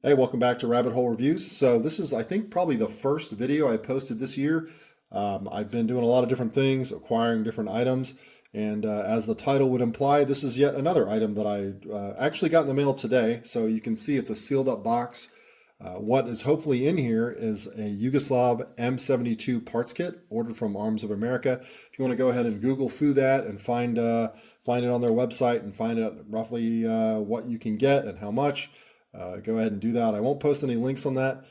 Hey, welcome back to Rabbit Hole Reviews. So this is, I think, probably the first video I posted this year. I've been doing a lot of different things, acquiring different items, and as the title would imply, this is yet another item that I actually got in the mail today. So you can see it's a sealed up box. What is hopefully in here is a Yugoslav M72 parts kit ordered from Armsofamerica. If you want to go ahead and Google foo that and find it on their website and find out roughly what you can get and how much, go ahead and do that. I won't post any links on that.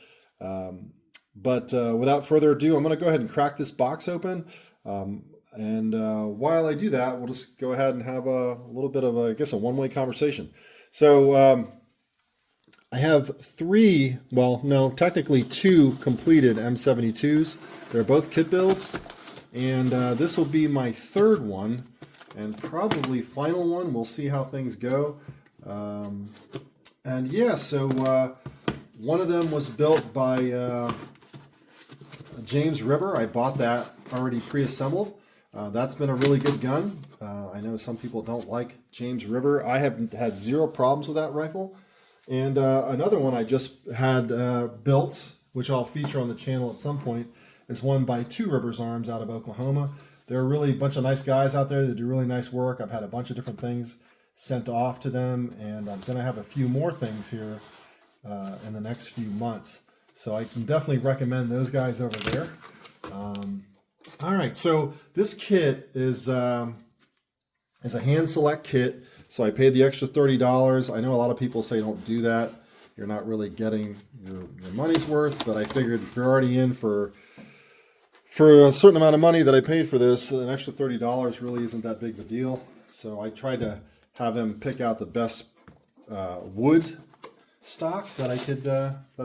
But without further ado, I'm going to go ahead and crack this box open. While I do that, we'll just go ahead and have a little bit of, a one-way conversation. So I have technically two completed M72s. They're both kit builds. And this will be my third one and probably final one. We'll see how things go. One of them was built by James River. I bought that already pre-assembled. That's been a really good gun. I know some people don't like James River. I have had zero problems with that rifle. And another one I just had built, which I'll feature on the channel at some point, is one by Two Rivers Arms out of Oklahoma. They're really a bunch of nice guys out there that do really nice work. I've had a bunch of different things sent off to them, and I'm going to have a few more things here in the next few months. So I can definitely recommend those guys over there. All right, so this kit is a hand select kit. So I paid the extra $30. I know a lot of people say don't do that. You're not really getting your money's worth, but I figured if you're already in for a certain amount of money that I paid for this, an extra $30 really isn't that big of a deal. So I tried to have them pick out the best wood stock that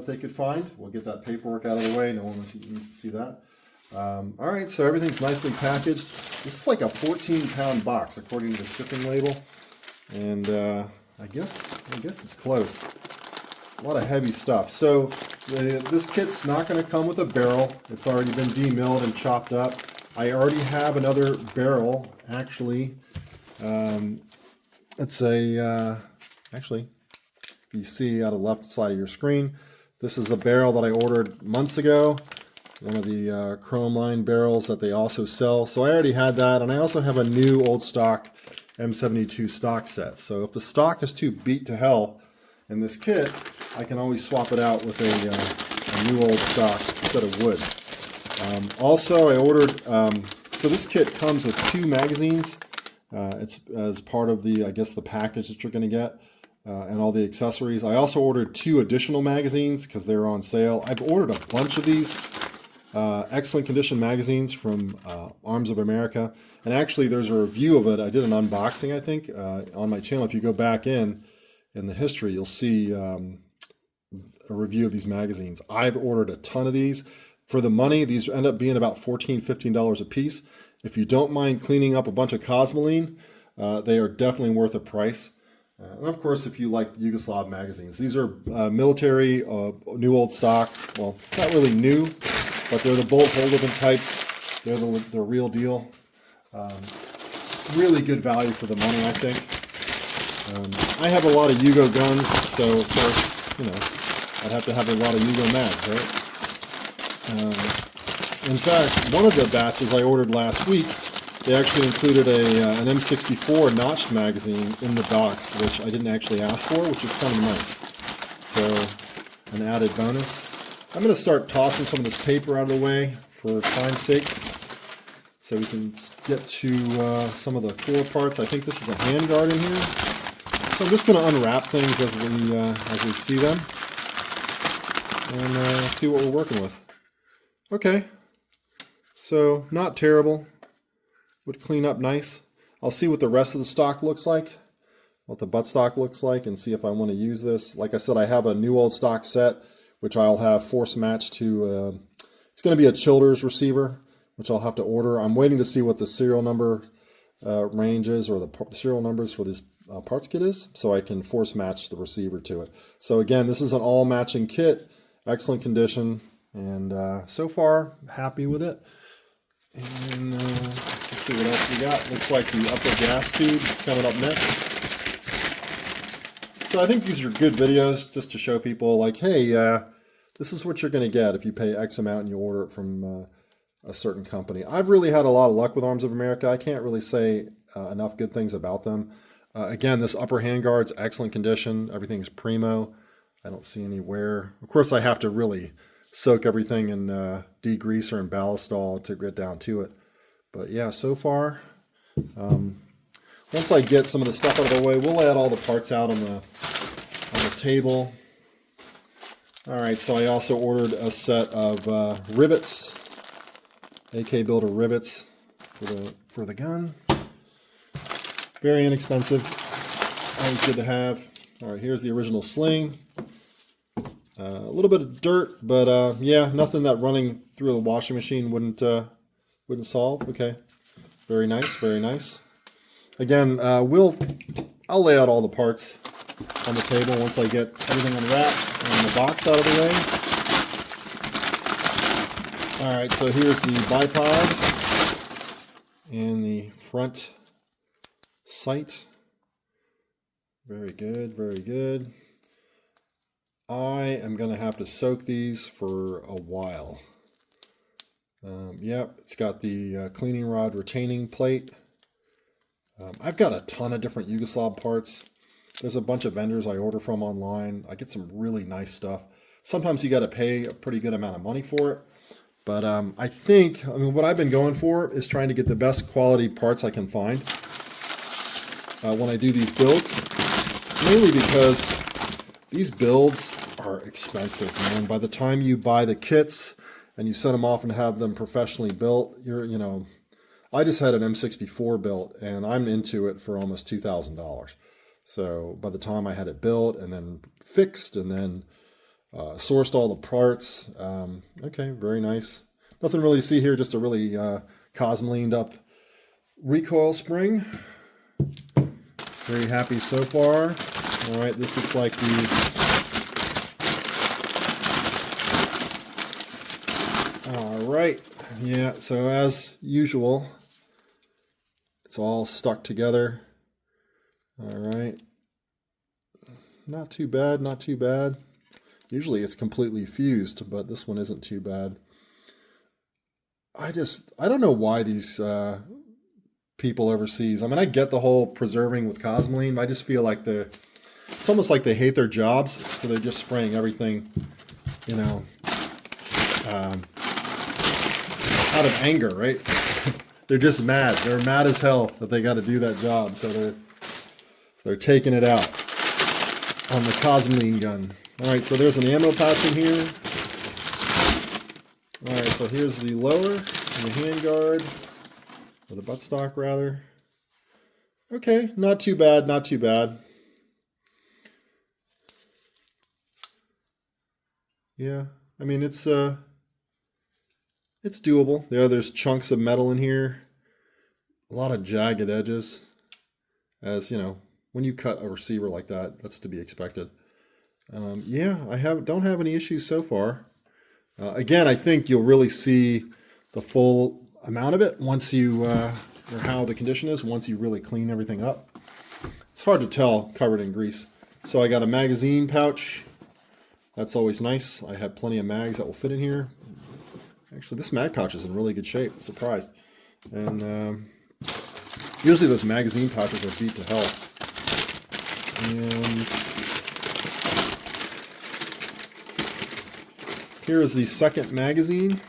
they could find. We'll get that paperwork out of the way. No one needs to see that. All right, so everything's nicely packaged. This is like a 14-pound box according to the shipping label, and I guess it's close. It's a lot of heavy stuff. So this kit's not going to come with a barrel. It's already been demilled and chopped up. I already have another barrel actually. It's actually, you see out of the left side of your screen, this is a barrel that I ordered months ago, one of the chrome line barrels that they also sell. So I already had that, and I also have a new old stock M72 stock set. So if the stock is too beat to hell in this kit, I can always swap it out with a new old stock set of wood. Also, I ordered, so this kit comes with two magazines. It's as part of the package that you're going to get and all the accessories. I also ordered two additional magazines because they were on sale. I've ordered a bunch of these excellent condition magazines from Armsofamerica. And actually, there's a review of it. I did an unboxing, I think, on my channel. If you go back in the history, you'll see a review of these magazines. I've ordered a ton of these. For the money, these end up being about $14, $15 a piece. If you don't mind cleaning up a bunch of Cosmoline, they are definitely worth a price. And of course, if you like Yugoslav magazines, these are military, new old stock. Well, not really new, but they're the bolt hole types. They're the real deal. Really good value for the money, I think. I have a lot of Yugo guns, so of course, I'd have to have a lot of Yugo mags, right? In fact, one of the batches I ordered last week, they actually included an M64 notched magazine in the box, which I didn't actually ask for, which is kind of nice. So, an added bonus. I'm going to start tossing some of this paper out of the way for time's sake, so we can get to some of the cooler parts. I think this is a handguard in here. So I'm just going to unwrap things as we see them, and see what we're working with. Okay. So, not terrible. Would clean up nice. I'll see what the rest of the stock looks like, what the buttstock looks like, and see if I want to use this. Like I said, I have a new old stock set, which I'll have force matched to, it's going to be a Childers receiver, which I'll have to order. I'm waiting to see what the serial number range is, or the serial numbers for this parts kit is, so I can force match the receiver to it. So again, this is an all matching kit, excellent condition. And so far, happy with it. And let's see what else we got. Looks like the upper gas tube is coming up next. So I think these are good videos just to show people like, hey, this is what you're going to get if you pay X amount and you order it from a certain company. I've really had a lot of luck with Arms of America. I can't really say enough good things about them. Again, this upper handguard's excellent condition. Everything's primo. I don't see any wear. Of course, I have to really soak everything in degreaser and ballistol to get down to it. But yeah, so far, once I get some of the stuff out of the way, we'll add all the parts out on the table. All right, so I also ordered a set of rivets, AK Builder rivets for the gun. Very inexpensive, always good to have. All right, here's the original sling. A little bit of dirt, but yeah, nothing that running through the washing machine wouldn't solve. Okay, very nice, very nice. Again, I'll lay out all the parts on the table once I get everything unwrapped and the box out of the way. All right, so here's the bipod and the front sight. Very good, very good. I am going to have to soak these for a while. Yep, it's got the cleaning rod retaining plate. I've got a ton of different Yugoslav parts. There's a bunch of vendors I order from online. I get some really nice stuff. Sometimes you got to pay a pretty good amount of money for it. But I mean, what I've been going for is trying to get the best quality parts I can find when I do these builds. Mainly because these builds are expensive, man. By the time you buy the kits and you send them off and have them professionally built, I just had an M64 built and I'm into it for almost $2,000. So by the time I had it built and then fixed and then sourced all the parts, okay, very nice. Nothing really to see here, just a really cosmelined up recoil spring. Very happy so far. All right, this looks like all right, yeah, so as usual, it's all stuck together. All right, not too bad, not too bad. Usually it's completely fused, but this one isn't too bad. I don't know why these people overseas, I mean, I get the whole preserving with Cosmoline, but I just feel like it's almost like they hate their jobs, so they're just spraying everything, out of anger, right? They're just mad. They're mad as hell that they got to do that job, so they're taking it out on the Cosmoline gun. All right, so there's an ammo pouch in here. All right, so here's the lower and the handguard, or the buttstock rather. Okay, not too bad, not too bad. Yeah, I mean it's doable. Yeah, there's chunks of metal in here, a lot of jagged edges. As you know, when you cut a receiver like that, that's to be expected. Yeah, don't have any issues so far. Again, I think you'll really see the full amount of it once you, or how the condition is once you really clean everything up. It's hard to tell covered in grease. So I got a magazine pouch. That's always nice. I have plenty of mags that will fit in here. Actually, this mag pouch is in really good shape. I'm surprised. And usually those magazine pouches are beat to hell. And here is the second magazine.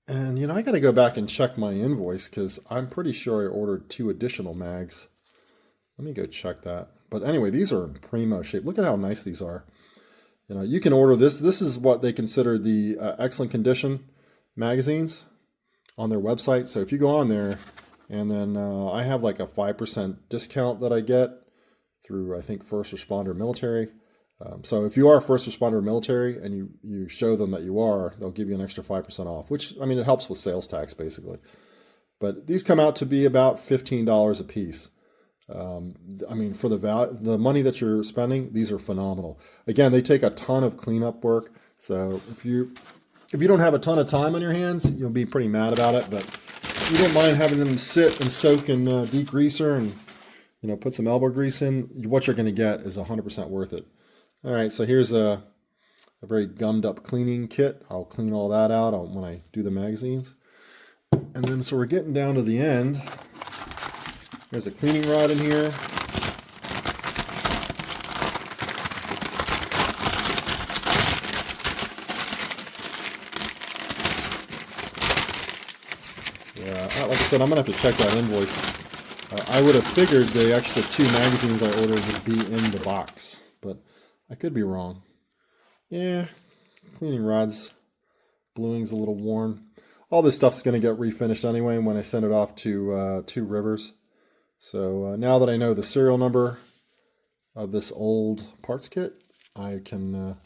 And I got to go back and check my invoice because I'm pretty sure I ordered 2 additional mags. Let me go check that. But anyway, these are in primo shape. Look at how nice these are. You can order this. This is what they consider the excellent condition magazines on their website. So if you go on there, and then I have like a 5% discount that I get through, I think, first responder military. So if you are a first responder military and you show them that you are, they'll give you an extra 5% off, which, I mean, it helps with sales tax basically. But these come out to be about $15 a piece. I mean, for the money that you're spending, these are phenomenal. Again, they take a ton of cleanup work. So if you don't have a ton of time on your hands, you'll be pretty mad about it. But you don't mind having them sit and soak in degreaser and you know, put some elbow grease in, what you're going to get is 100% worth it. All right, so here's a very gummed up cleaning kit. I'll clean all that out when I do the magazines. And then, so we're getting down to the end. There's a cleaning rod in here. Yeah, like I said, I'm going to have to check that invoice. I would have figured the extra 2 magazines I ordered would be in the box, but I could be wrong. Yeah, cleaning rods, bluing's a little worn. All this stuff's going to get refinished anyway when I send it off to Two Rivers. So now that I know the serial number of this old parts kit, I can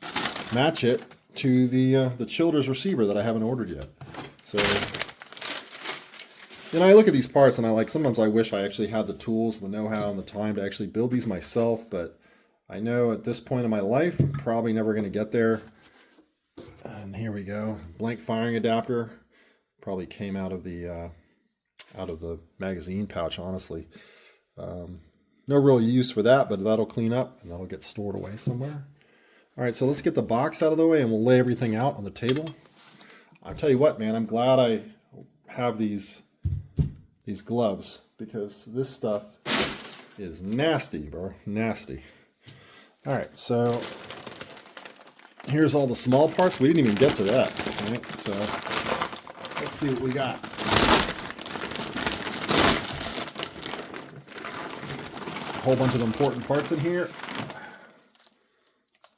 match it to the Childers receiver that I haven't ordered yet. So, you know, I look at these parts and sometimes I wish I actually had the tools, the know-how, and the time to actually build these myself, but I know at this point in my life, I'm probably never going to get there. And here we go, blank firing adapter. Probably came out of the magazine pouch, honestly. No real use for that, but that'll clean up and that'll get stored away somewhere. All right, so let's get the box out of the way and we'll lay everything out on the table. I'll tell you what, man, I'm glad I have these gloves because this stuff is nasty, bro, nasty. All right, so here's all the small parts. We didn't even get to that, right? So let's see what we got. A whole bunch of important parts in here.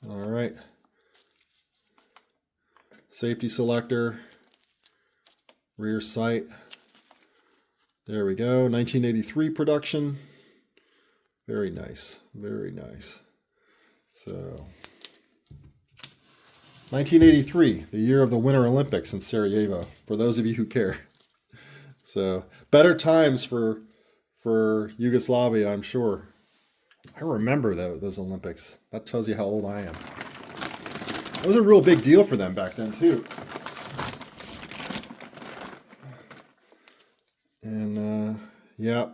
All right. Safety selector, rear sight. There we go. 1983 production. Very nice. Very nice. So, 1983, the year of the Winter Olympics in Sarajevo, for those of you who care. So, better times for Yugoslavia, I'm sure. I remember those Olympics. That tells you how old I am. It was a real big deal for them back then, too. And, yeah.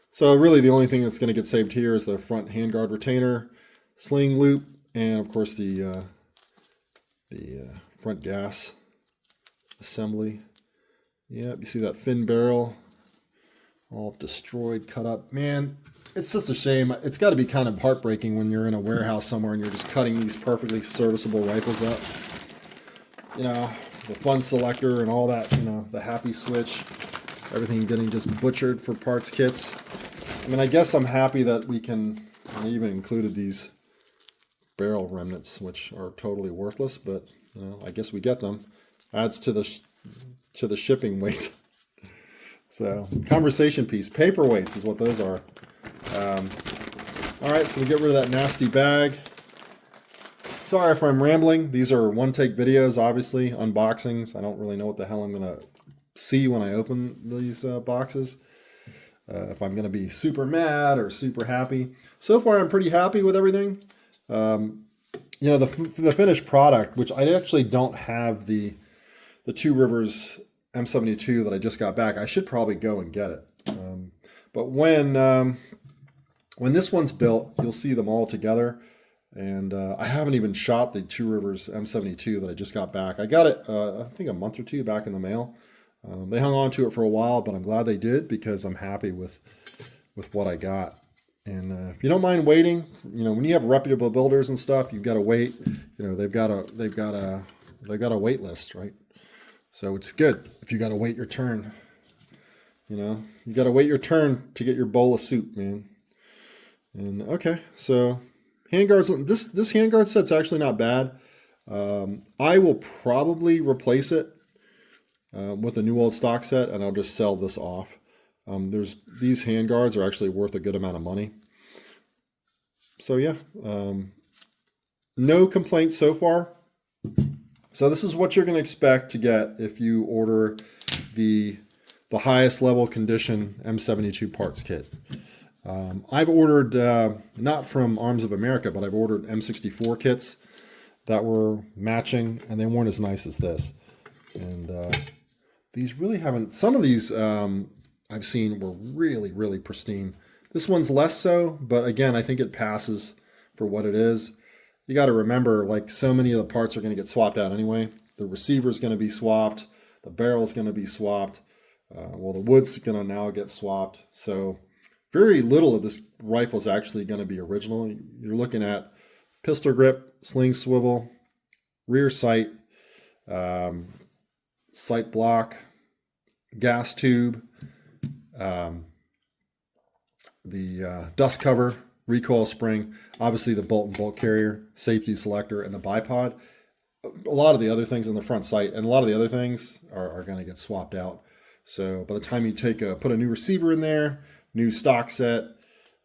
So, really, the only thing that's going to get saved here is the front handguard retainer, sling loop, and, of course, the front gas assembly. Yep, you see that fin barrel all destroyed, cut up. Man, it's just a shame. It's got to be kind of heartbreaking when you're in a warehouse somewhere and you're just cutting these perfectly serviceable rifles up. You know, the fun selector and all that, you know, the happy switch, everything getting just butchered for parts kits. I mean, I guess I'm happy that we can, I even included these barrel remnants, which are totally worthless, but, you know, I guess we get them. Adds to the shipping weight. So, conversation piece. Paperweights is what those are. All right, so we get rid of that nasty bag. Sorry if I'm rambling. These are one-take videos, obviously, unboxings. I don't really know what the hell I'm going to see when I open these boxes. If I'm going to be super mad or super happy. So far, I'm pretty happy with everything. You know, the finished product, which I actually don't have the Two Rivers M72 that I just got back. I should probably go and get it. But when this one's built, you'll see them all together. And I haven't even shot the Two Rivers M72 that I just got back. I got it, I think, a month or two back in the mail. They hung on to it for a while, but I'm glad they did because I'm happy with what I got. And if you don't mind waiting, you know, when you have reputable builders and stuff, you've got to wait. You know, they've got a wait list, right? So it's good if you got to wait your turn. You know, you got to wait your turn to get your bowl of soup, man. And okay, so handguards. This handguard set's actually not bad. I will probably replace it with a new old stock set, and I'll just sell this off. These handguards are actually worth a good amount of money. So yeah, no complaints so far. So this is what you're going to expect to get if you order the highest level condition M72 parts kit. I've ordered, not from Armsofamerica, but I've ordered M64 kits that were matching, and they weren't as nice as this. And these really haven't, some of these I've seen were really, really pristine. This one's less so, but again, I think it passes for what it is. You got to remember, like, so many of the parts are going to get swapped out anyway. The receiver's going to be swapped. The barrel's going to be swapped. Well, the wood's going to now get swapped. So very little of this rifle is actually going to be original. You're looking at pistol grip, sling swivel, rear sight, sight block, gas tube, the dust cover, recoil spring, obviously the bolt and bolt carrier, safety selector, and the bipod. A lot of the other things in the front sight and a lot of the other things are going to get swapped out. So by the time you put a new receiver in there, new stock set,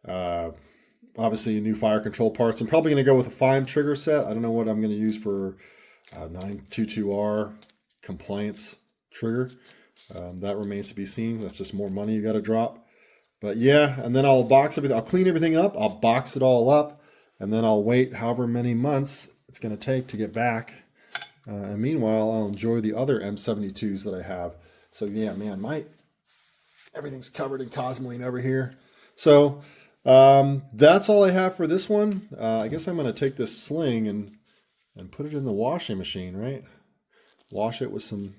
obviously new fire control parts. I'm probably going to go with a 5 trigger set. I don't know what I'm going to use for 922R compliance trigger. That remains to be seen. That's just more money you got to drop. But yeah, and then I'll box everything. I'll clean everything up. I'll box it all up, and then I'll wait however many months it's going to take to get back. And meanwhile, I'll enjoy the other M72s that I have. So yeah, man, everything's covered in Cosmoline over here. So that's all I have for this one. I guess I'm going to take this sling and put it in the washing machine, right? Wash it with some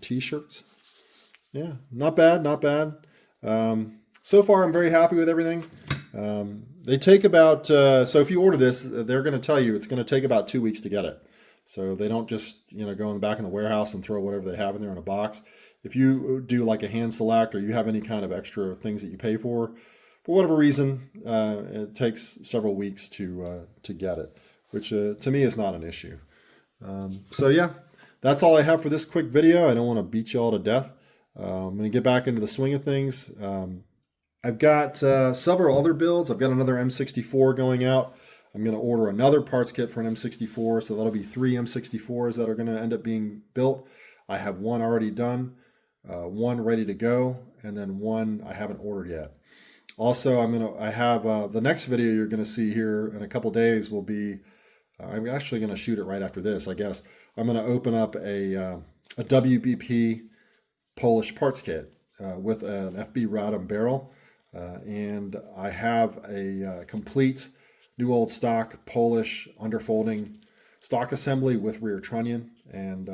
t-shirts. Yeah, not bad, not bad. So far, I'm very happy with everything. They take about, so if you order this, they're going to tell you it's going to take about 2 weeks to get it. So they don't just, go in the back in the warehouse and throw whatever they have in there in a box. If you do like a hand select or you have any kind of extra things that you pay for whatever reason, it takes several weeks to get it, which to me is not an issue. So yeah, that's all I have for this quick video. I don't want to beat you all to death. I'm going to get back into the swing of things. I've got several other builds. I've got another M64 going out. I'm going to order another parts kit for an M64, so that'll be 3 M64s that are going to end up being built. I have one already done, one ready to go, and then one I haven't ordered yet. Also, I have the next video you're going to see here in a couple days will be, I'm actually going to shoot it right after this, I guess. I'm going to open up a WBP Polish parts kit with an FB Radom barrel, and I have a complete new old stock Polish underfolding stock assembly with rear trunnion, and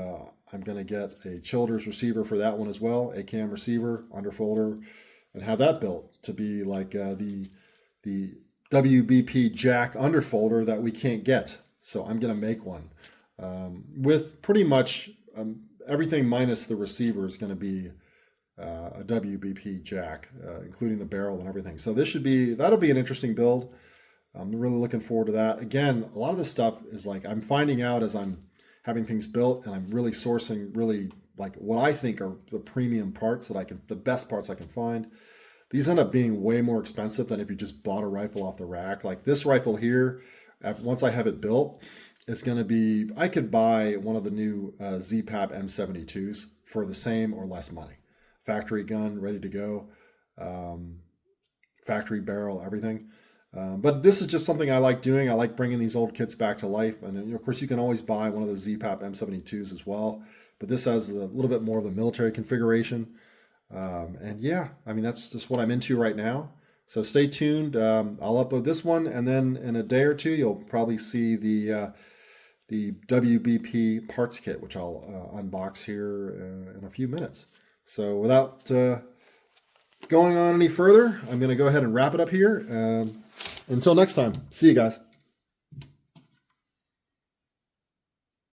I'm going to get a Childers receiver for that one as well, a cam receiver, underfolder, and have that built to be like the WBP jack underfolder that we can't get. So I'm going to make one with pretty much everything minus the receiver is going to be a WBP jack, including the barrel and everything. So that'll be an interesting build. I'm really looking forward to that. Again, a lot of this stuff is like I'm finding out as I'm having things built, and I'm really sourcing like what I think are the premium parts the best parts I can find. These end up being way more expensive than if you just bought a rifle off the rack. Like this rifle here, once I have it built, is going to be, I could buy one of the new Zastava M72s for the same or less money. Factory gun, ready to go, factory barrel, everything. But this is just something I like doing. I like bringing these old kits back to life. And of course, you can always buy one of the Zastava M72s as well. But this has a little bit more of the military configuration. And yeah, I mean, that's just what I'm into right now. So stay tuned. I'll upload this one, and then in a day or two, you'll probably see the WBP parts kit, which I'll unbox here in a few minutes. So without going on any further, I'm going to go ahead and wrap it up here. Until next time, see you guys.